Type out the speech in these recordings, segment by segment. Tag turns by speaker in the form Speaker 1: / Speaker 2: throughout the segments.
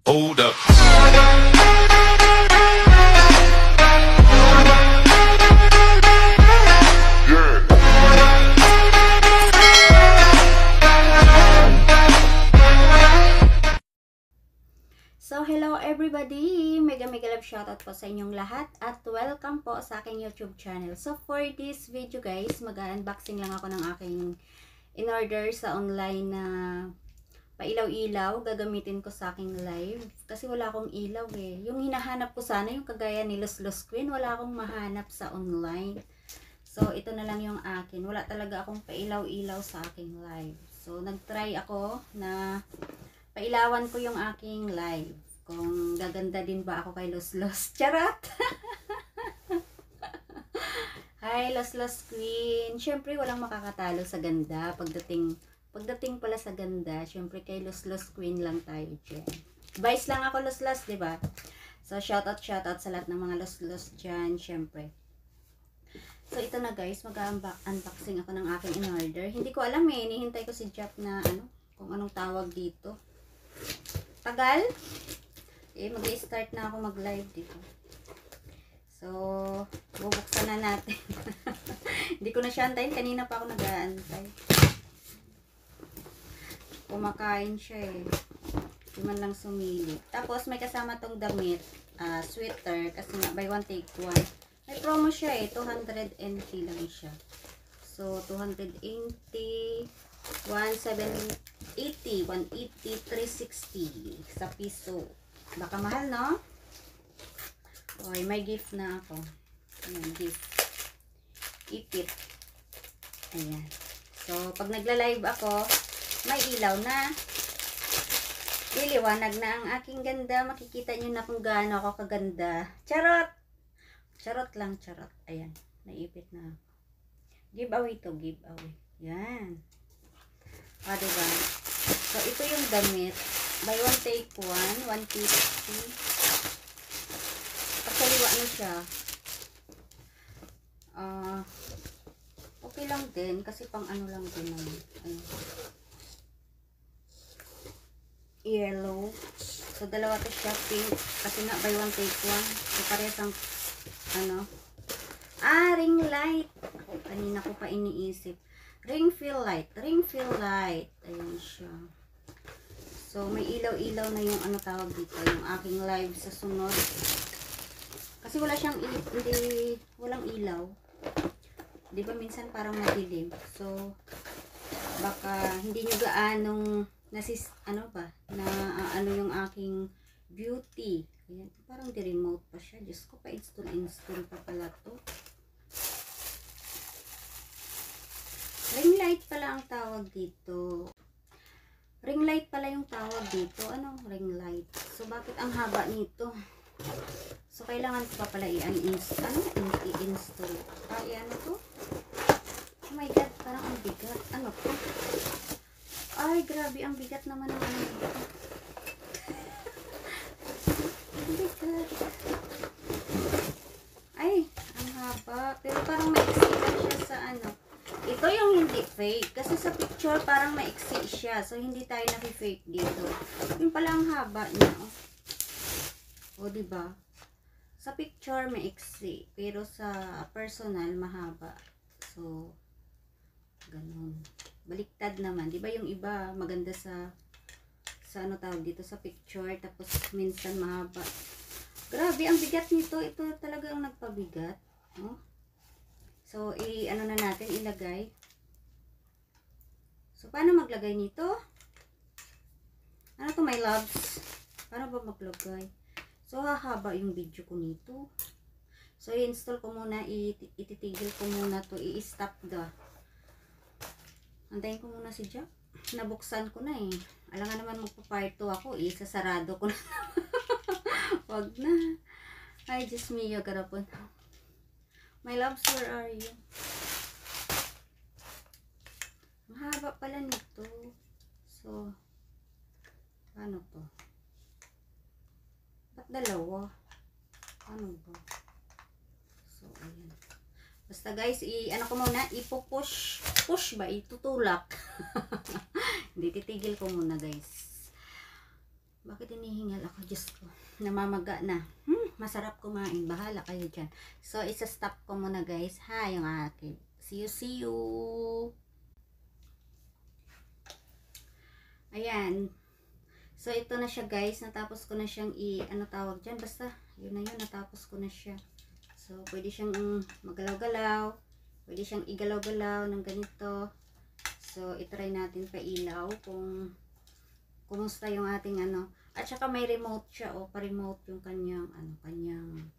Speaker 1: Hold up.
Speaker 2: So, hello everybody! Mega love shoutout po sa inyong lahat at welcome po sa aking YouTube channel. So, for this video guys, mag-unboxing lang ako ng aking in-order sa online na pailaw-ilaw. Gagamitin ko sa aking live kasi wala akong ilaw eh. Yung hinahanap ko sana, yung kagaya ni Los Queen, wala akong mahanap sa online. So, ito na lang yung akin. Wala talaga akong pailaw-ilaw sa aking live. So, nag-try ako na pailawan ko yung aking live. Kung gaganda din ba ako kay Los. Charot! Hi, Los Queen! Siyempre, walang makakatalo sa ganda. Pagdating pala sa ganda, siyempre kay Los Queen lang tayo dyan. Vice lang ako, Los, diba? So, shoutout sa lahat ng mga Los dyan, siyempre. So, ito na guys, mag-unboxing ako ng aking in-order. Hindi ko alam eh, hinihintay ko si Jap na kung anong tawag dito. Tagal? Eh, mag-i-start na ako mag-live dito. So, bubuksan na natin. Hindi ko na siya antayin. Kanina pa ako nag-aantay. Kumakain siya eh. Hindi man lang sumili. Tapos, may kasama tong damit. Sweater. Kasi nga, buy one, take one. May promo siya eh. 200 NT lang siya. So, 280, 180, 360 sa piso. Baka mahal, no? Okay, may gift na ako. Ayan, gift. Ipit. Ayan. So, pag nagla-live ako, may ilaw na. Liliwanag na ang aking ganda. Makikita nyo na kung gaano ako kaganda. Charot! Charot lang, charot. Ayan, naipit na ako. Giveaway to, giveaway. Yan. Diba? So, ito yung damit. Buy one, take one. 150. Pagkaliwa na siya. Okay lang din. Kasi pang ano lang din naman. Yellow. So, dalawa to siya. Pink. Kasi nga, buy one, take one. So, parehas ang ring light. Kanina ko pa iniisip. Ring fill light. Ayan siya. So, may ilaw-ilaw na yung tawag dito. Yung aking live sa sunod. Kasi wala siyang, walang ilaw. Di ba minsan parang madilim. So, baka hindi nyo gaanong yung aking beauty. Ayan. Parang di-remote pa siya. Diyos ko, pa-install pa pala to. Ring light pala ang tawag dito. Ring light pala yung tawag dito. Anong ring light? So, bakit ang haba nito? So, kailangan ko pa pala i-install. Ayan to. Oh my God, parang ang bigat. Ano to? Ay, grabe, ang bigat naman ng dito. Ang bigat. Ay, ang haba. Pero parang may extra siya sa Ito yung hindi fake. Kasi sa picture parang maiksi siya. So, hindi tayo nafi-fake dito. Yung pala ang haba niya. O, diba? Sa picture maiksi. Pero sa personal, mahaba. So, ganun. Baliktad naman. Diba yung iba maganda sa tawag dito sa picture. Tapos, minsan mahaba. Grabe, ang bigat nito. Ito talaga ang nagpabigat. So, na natin, ilagay. So, paano maglagay nito? Ano to, my loves? Paano ba maglagay? So, hahaba yung video ko nito. So, i-install ko muna, ititigil ko muna to, i-stop Antayin ko muna si Jack. Nabuksan ko na eh. Alam nga naman magpa-part 2 ako, isasarado ko na. Wag na. Ay, Diyos mio, garapon. My loves, where are you? Mahaba pala nito. So, ano to? Ba't dalawa? Ano ba? So, ayan. Basta guys, ano ko muna, ipupush push ba? Itutulak. Hindi, titigil ko muna guys. Bakit hinihingal ako? Diyos ko. Namamaga na. Masarap kumain. Bahala kayo dyan. So, isa-stop ko muna guys. Ha, yung akin. See you, see you. Ayan. So, ito na siya guys. Natapos ko na siyang ano tawag dyan. Basta, yun na yun. Natapos ko na siya. So, pwede siyang magalaw-galaw. Pwede siyang igalaw-galaw ng ganito. So, itry natin pa ilaw kung kumusta yung ating ano. At saka may remote siya. O, pa-remote yung kanyang, kanyang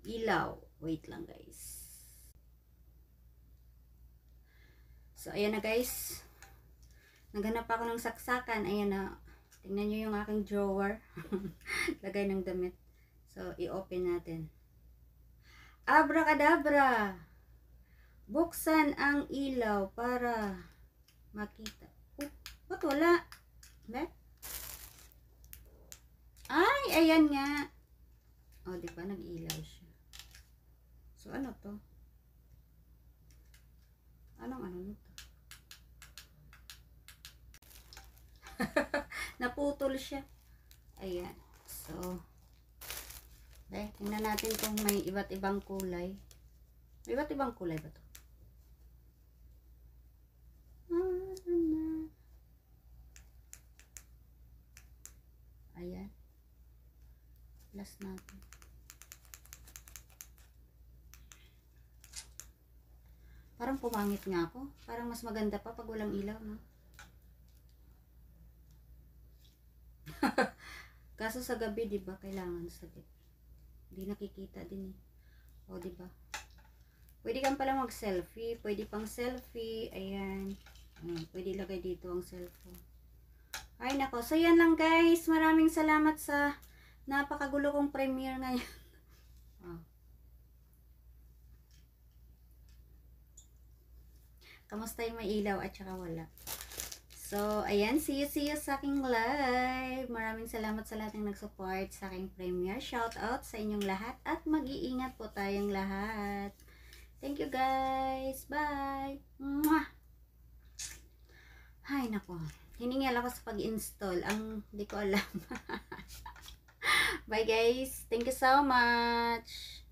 Speaker 2: ilaw. Wait lang guys. So, ayan na guys. Naghanap ako ng saksakan. Ayan na. Tingnan nyo yung aking drawer. Lagay ng damit. So, i-open natin. Abracadabra! Buksan ang ilaw para makita. Ba't wala? Be? Ay, ayan nga. O, di ba? Nag-ilaw siya. So, ano to? Anong ano nito? Naputol siya. Ayan. So, tingnan natin kung may iba't ibang kulay. May iba't ibang kulay ba to? Ayan. Plus natin. Parang pumangit nga ako. Parang mas maganda pa pag walang ilaw, no? Kaso sa gabi, 'di ba, kailangan sa gabi. Hindi nakikita din eh. O, 'di ba? Pwede kang pala mag-selfie, pwede pang selfie. Ayan. Pwede ilagay dito ang cellphone. Ay nako, so yan lang guys. Maraming salamat sa napakagulo kong premiere ngayon. Kamusta yung may ilaw at saka wala? So, ayan, see you sa aking live. Maraming salamat sa lahat ng nag-support sa aking premiere. Shout out sa inyong lahat at mag-iingat po tayong lahat. Thank you guys. Bye. Mwah! Ay, nako. Hiningal ako sa pag-install. Ang di ko alam. Bye guys. Thank you so much.